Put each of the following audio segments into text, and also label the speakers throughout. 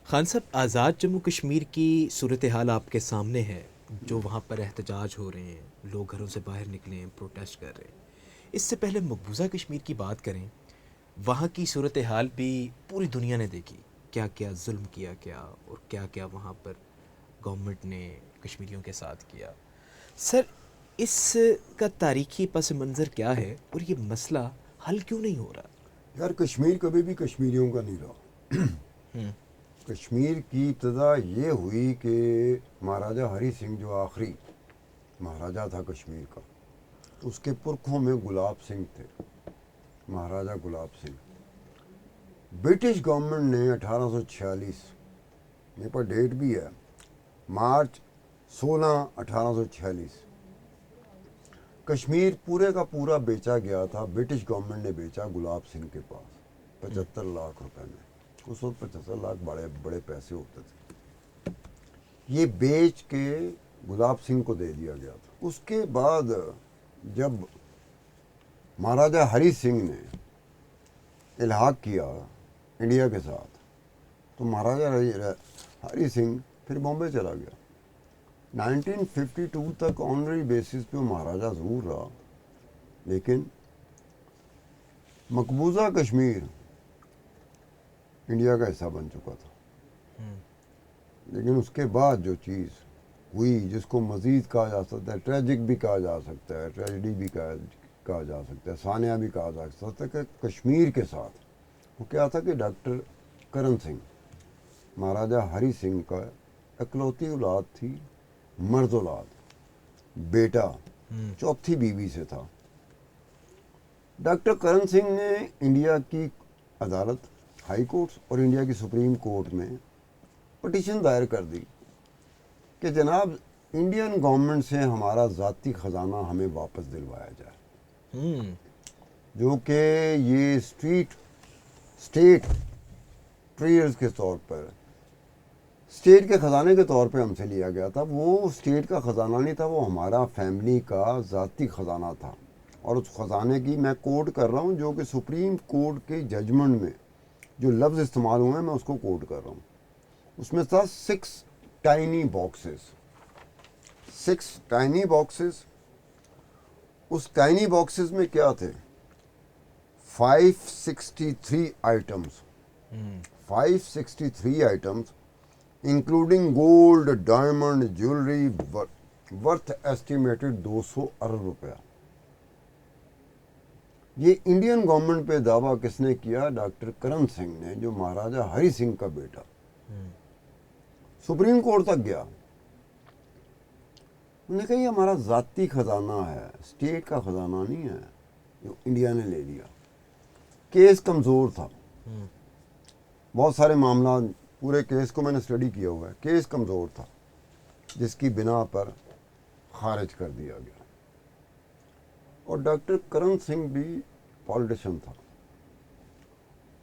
Speaker 1: خان صاحب، آزاد جموں کشمیر کی صورتحال آپ کے سامنے ہے، جو وہاں پر احتجاج ہو رہے ہیں، لوگ گھروں سے باہر نکلے ہیں، پروٹیسٹ کر رہے ہیں۔ اس سے پہلے مقبوضہ کشمیر کی بات کریں، وہاں کی صورتحال بھی پوری دنیا نے دیکھی، کیا کیا ظلم کیا گیا اور کیا کیا وہاں پر گورنمنٹ نے کشمیریوں کے ساتھ کیا۔ سر، اس کا تاریخی پس منظر کیا ہے اور یہ مسئلہ حل کیوں نہیں ہو رہا؟
Speaker 2: یار کشمیر کبھی بھی کشمیریوں کا نہیں رہا۔
Speaker 1: ہوں
Speaker 2: کشمیر کی ابتدا یہ ہوئی کہ مہاراجہ ہری سنگھ جو آخری مہاراجہ تھا کشمیر کا، اس کے پرکھوں میں گلاب سنگھ تھے، مہاراجہ گلاب سنگھ۔ برٹش گورنمنٹ نے 1846، میرے پاس ڈیٹ بھی ہے، مارچ 16 1846 کشمیر پورے کا پورا بیچا گیا تھا۔ برٹش گورنمنٹ نے بیچا گلاب سنگھ کے پاس 75 لاکھ روپے میں۔ اس وقت 75 لاکھ بڑے بڑے پیسے ہوتے تھے۔ یہ بیچ کے گلاب سنگھ کو دے دیا گیا تھا۔ اس کے بعد جب مہاراجہ ہری سنگھ نے الحاق کیا انڈیا کے ساتھ، تو مہاراجہ ہری سنگھ پھر بامبے چلا گیا۔ 1952 تک آنری بیسس پہ وہ مہاراجہ ضرور رہا، لیکن مقبوضہ کشمیر انڈیا کا حصہ بن چکا تھا۔ لیکن اس کے بعد جو چیز ہوئی، جس کو مزید کہا جا سکتا ہے، ٹریجک بھی کہا جا سکتا ہے، ٹریجڈی بھی کہا جا سکتا ہے، سانحہ بھی کہا جا سکتا ہے، کہ کشمیر کے ساتھ وہ کیا تھا کہ ڈاکٹر کرن سنگھ، مہاراجہ ہری سنگھ کا اکلوتی اولاد تھی، مرد اولاد، بیٹا چوتھی بیوی سے تھا۔ ڈاکٹر کرن سنگھ نے انڈیا کی عدالت، ہائی کورٹس اور انڈیا کی سپریم کورٹ میں پٹیشن دائر کر دی کہ جناب انڈین گورنمنٹ سے ہمارا ذاتی خزانہ ہمیں واپس دلوایا جائے، جو کہ یہ اسٹیٹ ٹریئرز کے طور پر، اسٹیٹ کے خزانے کے طور پہ ہم سے لیا گیا تھا۔ وہ اسٹیٹ کا خزانہ نہیں تھا، وہ ہمارا فیملی کا ذاتی خزانہ تھا۔ اور اس خزانے کی میں کوٹ کر رہا ہوں، جو کہ سپریم کورٹ کے ججمنٹ میں جو لفظ استعمال ہوئے ہیں، میں اس کو کوٹ کر رہا ہوں۔ اس میں تھا 6 ٹائنی باکسز، 6 ٹائنی باکسز۔ اس ٹائنی باکسز میں کیا تھے؟ 563 items, 563 items including gold, diamond, jewellery, worth estimated 200 ارب روپیہ۔ یہ انڈین گورنمنٹ پہ دعویٰ کس نے کیا؟ ڈاکٹر کرن سنگھ نے، جو مہاراجہ ہری سنگھ کا بیٹا۔ سپریم کورٹ تک گیا، انہوں نے کہا یہ ہمارا ذاتی خزانہ ہے، اسٹیٹ کا خزانہ نہیں ہے، جو انڈیا نے لے لیا۔ کیس کمزور تھا، بہت سارے معاملات، پورے کیس کو میں نے اسٹڈی کیا ہوا ہے، کیس کمزور تھا، جس کی بنا پر خارج کر دیا گیا۔ اور ڈاکٹر کرن سنگھ بھی پالیٹیشین تھا،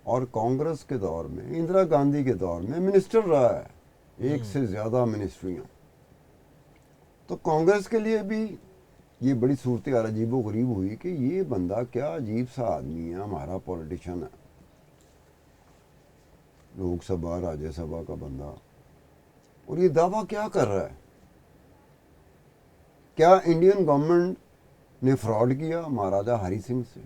Speaker 2: اور کانگریس کے دور میں، اندرا گاندھی کے دور میں منسٹر رہا ہے، 1 سے زیادہ منسٹریاں۔ تو کانگریس کے لیے بھی یہ بڑی صورتحال عجیب و غریب ہوئی کہ یہ بندہ کیا عجیب سا آدمی ہے، ہمارا پولیٹیشین ہے، لوک سبھا، راجیہ سبھا کا بندہ، اور یہ دعویٰ کیا کر رہا ہے؟ کیا انڈین گورنمنٹ نے فراڈ کیا مہاراجہ ہری سنگھ سے؟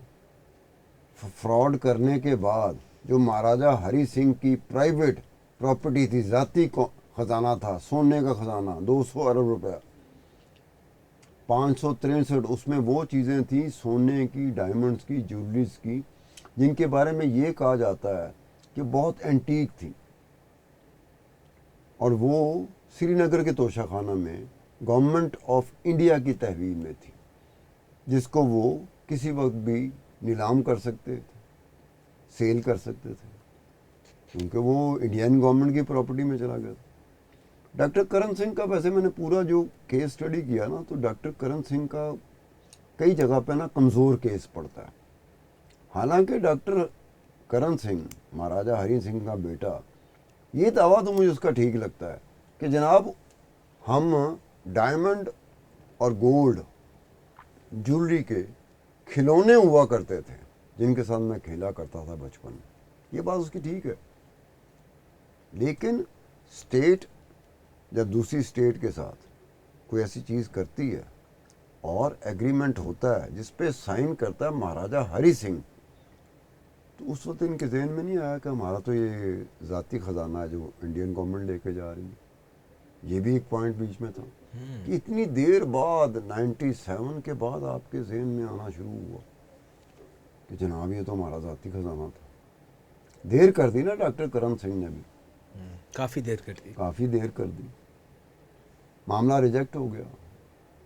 Speaker 2: فراڈ کرنے کے بعد جو مہاراجہ ہری سنگھ کی پرائیویٹ پراپرٹی تھی، ذاتی خزانہ تھا، سونے کا خزانہ 200 ارب روپیہ، 563، اس میں وہ چیزیں تھیں سونے کی، ڈائمنڈز کی، جیولریز کی، جن کے بارے میں یہ کہا جاتا ہے کہ بہت اینٹیک تھی، اور وہ سری نگر کے توشہ خانہ میں گورنمنٹ آف انڈیا کی تحویل میں تھی، جس کو وہ کسی وقت بھی نیلام کر سکتے تھے، سیل کر سکتے تھے، کیونکہ وہ انڈین گورنمنٹ کی پراپرٹی میں چلا گیا تھا۔ ڈاکٹر کرن سنگھ کا، ویسے میں نے پورا جو کیس اسٹڈی کیا نا، تو ڈاکٹر کرن سنگھ کا کئی جگہ پہ نا کمزور کیس پڑتا ہے۔ حالانکہ ڈاکٹر کرن سنگھ، مہاراجہ ہری سنگھ کا بیٹا، یہ دعویٰ تو مجھے اس کا ٹھیک لگتا ہے کہ جناب ہم ڈائمنڈ اور گولڈ جیولری کے کھلونے ہوا کرتے تھے، جن کے ساتھ میں کھیلا کرتا تھا بچپن میں، یہ بات اس کی ٹھیک ہے۔ لیکن اسٹیٹ جب دوسری اسٹیٹ کے ساتھ کوئی ایسی چیز کرتی ہے اور ایگریمنٹ ہوتا ہے جس پہ سائن کرتا ہے مہاراجہ ہری سنگھ، تو اس وقت ان کے ذہن میں نہیں آیا کہ ہمارا تو یہ ذاتی خزانہ ہے جو انڈین گورنمنٹ لے کے جا رہی ہے. یہ بھی ایک پوائنٹ بیچ میں تھا کہ اتنی دیر بعد 97 کے بعد آپ کے ذہن میں آنا شروع ہوا کہ جناب یہ تو ہمارا ذاتی خزانہ تھا. دیر کر دی نا ڈاکٹر کرم سنگھ نے بھی،
Speaker 1: کافی دیر کر دی.
Speaker 2: کافی دیر کر دی. معاملہ ریجیکٹ ہو گیا،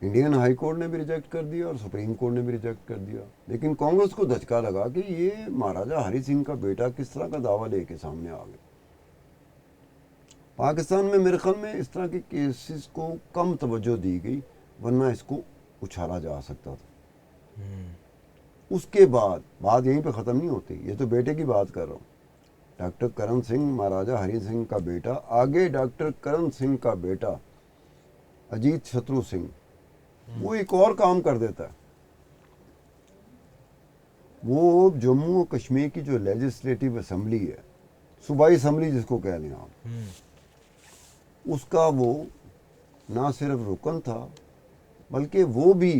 Speaker 2: انڈین ہائی کورٹ نے بھی ریجیکٹ کر دیا اور سپریم کورٹ نے بھی ریجیکٹ کر دیا. لیکن کانگریس کو دھچکا لگا کہ یہ مہاراجہ ہری سنگھ کا بیٹا کس طرح کا دعویٰ لے کے سامنے آ گیا. پاکستان میں میرے خیال میں اس طرح کے کیسز کو کم توجہ دی گئی، ورنہ اس کو اچھالا جا سکتا تھا. اس کے بعد بات یہیں پہ ختم نہیں ہوتی، یہ تو بیٹے کی بات کر رہا ہوں. ڈاکٹر کرن سنگھ مہاراجہ ہری سنگھ کا بیٹا، آگے ڈاکٹر کرن سنگھ کا بیٹا اجیت شترو سنگھ وہ ایک اور کام کر دیتا ہے. وہ جموں و کشمیر کی جو لیجسلیٹو اسمبلی ہے، صوبائی اسمبلی جس کو کہہ لیں آپ، اس کا وہ نہ صرف رکن تھا بلکہ وہ بھی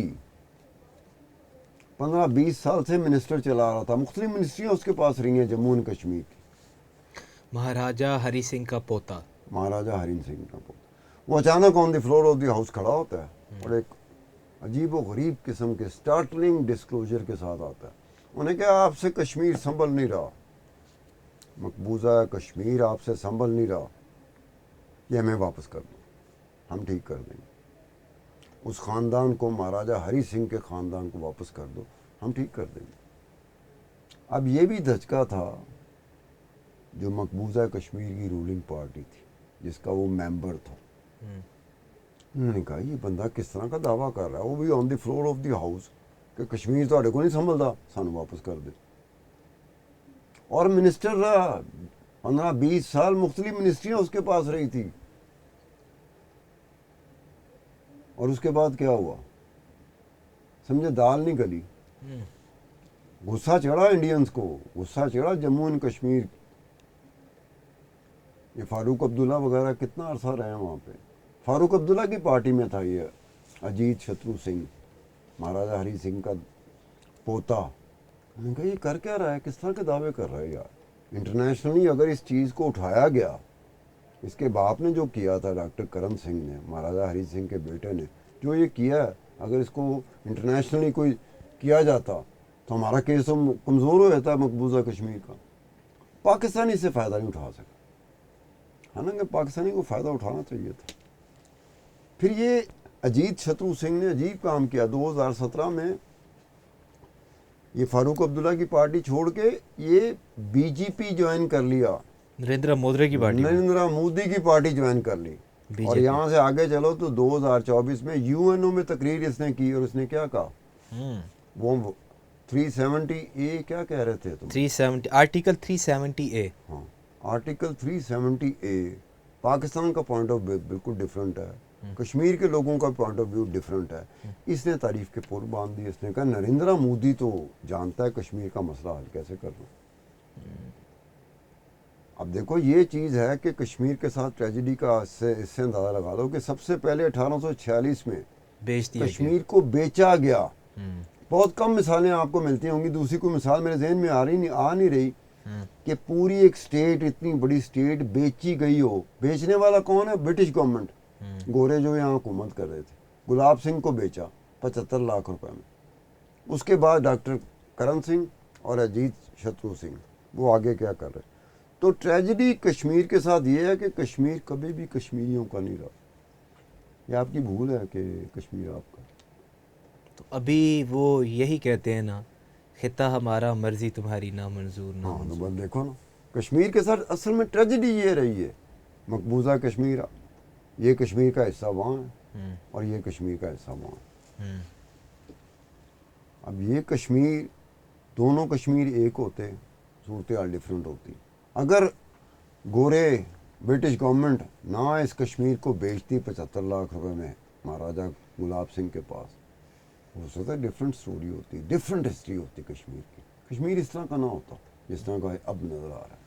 Speaker 2: 15-20 سال سے منسٹر چلا رہا تھا. مختلف منسٹریاں اس کے پاس رہی ہیں جموں اینڈ کشمیر کی.
Speaker 1: مہاراجہ ہری سنگھ کا پوتا،
Speaker 2: مہاراجہ ہری سنگھ کا پوتا وہ اچانک آن دی فلور آف دی ہاؤس کھڑا ہوتا ہے اور ایک عجیب و غریب قسم کے سٹارٹلنگ ڈسکلوجر کے ساتھ آتا ہے. انہیں کہا آپ سے کشمیر سنبھل نہیں رہا، مقبوضہ کشمیر آپ سے سنبھل نہیں رہا، یہ ہمیں واپس کر دو، ہم ٹھیک کر دیں گے. اس خاندان کو، مہاراجہ ہری سنگھ کے خاندان کو واپس کر دو، ہم ٹھیک کر دیں گے. اب یہ بھی دھچکا تھا جو مقبوضہ کشمیر کی رولنگ پارٹی تھی جس کا وہ ممبر تھا. انہوں نے کہا یہ بندہ کس طرح کا دعویٰ کر رہا ہے، وہ بھی آن دی فلور آف دی ہاؤس، کہ کشمیر تو کو نہیں سنبھلتا، سانو واپس کر دے. اور منسٹر رہا 15-20 سال، مختلف منسٹریاں اس کے پاس رہی تھی. اور اس کے بعد کیا ہوا سمجھے، دال نہیں گلی. غصہ چڑھا انڈینز کو، غصہ چڑھا جموں اینڈ کشمیر. یہ فاروق عبداللہ وغیرہ کتنا عرصہ رہے ہیں وہاں پہ. فاروق عبداللہ کی پارٹی میں تھا یہ اجیت شترو سنگھ، مہاراجہ ہری سنگھ کا پوتا. انہوں نے کہا یہ کر کیا رہا ہے، کس طرح کے دعوے کر رہا ہے یار. انٹرنیشنلی اگر اس چیز کو اٹھایا گیا، اس کے باپ نے جو کیا تھا ڈاکٹر کرن سنگھ نے، مہاراجہ ہری سنگھ کے بیٹے نے جو یہ کیا ہے، اگر اس کو انٹرنیشنلی کوئی کیا جاتا تو ہمارا کیس تو کمزور ہو جاتا ہے مقبوضہ کشمیر کا. پاکستانی اس سے فائدہ نہیں اٹھا سکا، حالانکہ پاکستانی کو فائدہ اٹھانا چاہیے تھا. پھر یہ اجیت شترو سنگھ نے عجیب کام کیا. 2017 میں یہ فاروق عبداللہ کی پارٹی چھوڑ کے یہ بی جے پی جوائن کر لیا،
Speaker 1: نریندر مودی کی پارٹی.
Speaker 2: نریندر مودی کی پارٹی جوائن کر لی. اور یہاں سے آگے چلو تو 2024 میں یو این او میں تقریر اس نے کی، اور اس نے کیا کہا، وہ 370 اے کیا کہہ رہے تھے تم؟
Speaker 1: 370 آرٹیکل 370 اے.
Speaker 2: ہاں، آرٹیکل 370 اے پاکستان کا پوائنٹ آف ویو بالکل ڈفرینٹ ہے، کشمیر کے لوگوں کا پوائنٹ آف ویو ڈفرینٹ ہے. اس نے تعریف کے پل باندھ دی. اس نے کہا نریندر مودی تو جانتا ہے کشمیر کا مسئلہ حل کیسے کرنا. اب دیکھو یہ چیز ہے کہ کشمیر کے ساتھ ٹریجڈی کا اس سے اندازہ لگا دو کہ سب سے پہلے 1846 میں
Speaker 1: بیچ دیا
Speaker 2: کشمیر کو بیچا گیا. بہت کم مثالیں آپ کو ملتی ہوں گی. دوسری کوئی مثال میرے ذہن میں آ نہیں رہی کہ پوری ایک سٹیٹ، اتنی بڑی سٹیٹ بیچی گئی ہو. بیچنے والا کون ہے؟ برٹش گورنمنٹ، گورے جو یہاں حکومت کر رہے تھے. گلاب سنگھ کو بیچا 75 لاکھ روپے میں. اس کے بعد ڈاکٹر کرن سنگھ اور اجیت شترو سنگھ وہ آگے کیا کر رہے. تو ٹریجڈی کشمیر کے ساتھ یہ ہے کہ کشمیر کبھی بھی کشمیریوں کا نہیں رہا. یہ آپ کی بھول ہے کہ کشمیر آپ کا.
Speaker 1: تو ابھی وہ یہی کہتے ہیں نا، خطہ ہمارا مرضی تمہاری نا منظور نا
Speaker 2: ہاں تو
Speaker 1: منظور.
Speaker 2: بس دیکھو نا، کشمیر کے ساتھ اصل میں ٹریجڈی یہ رہی ہے. مقبوضہ کشمیر، یہ کشمیر کا حصہ وہاں ہے اور یہ کشمیر کا حصہ وہاں ہے. اب یہ کشمیر، دونوں کشمیر ایک ہوتے، صورتحال ڈفرینٹ ہوتی. اگر گورے برٹش گورنمنٹ نہ اس کشمیر کو بیچتی 75 لاکھ روپے میں مہاراجہ گلاب سنگھ کے پاس، ہو سکتا ہے ڈفرینٹ سٹوری ہوتی، ڈفرینٹ ہسٹری ہوتی کشمیر کی. کشمیر اس طرح کا نہ ہوتا جس طرح کا اب نظر آ رہا ہے.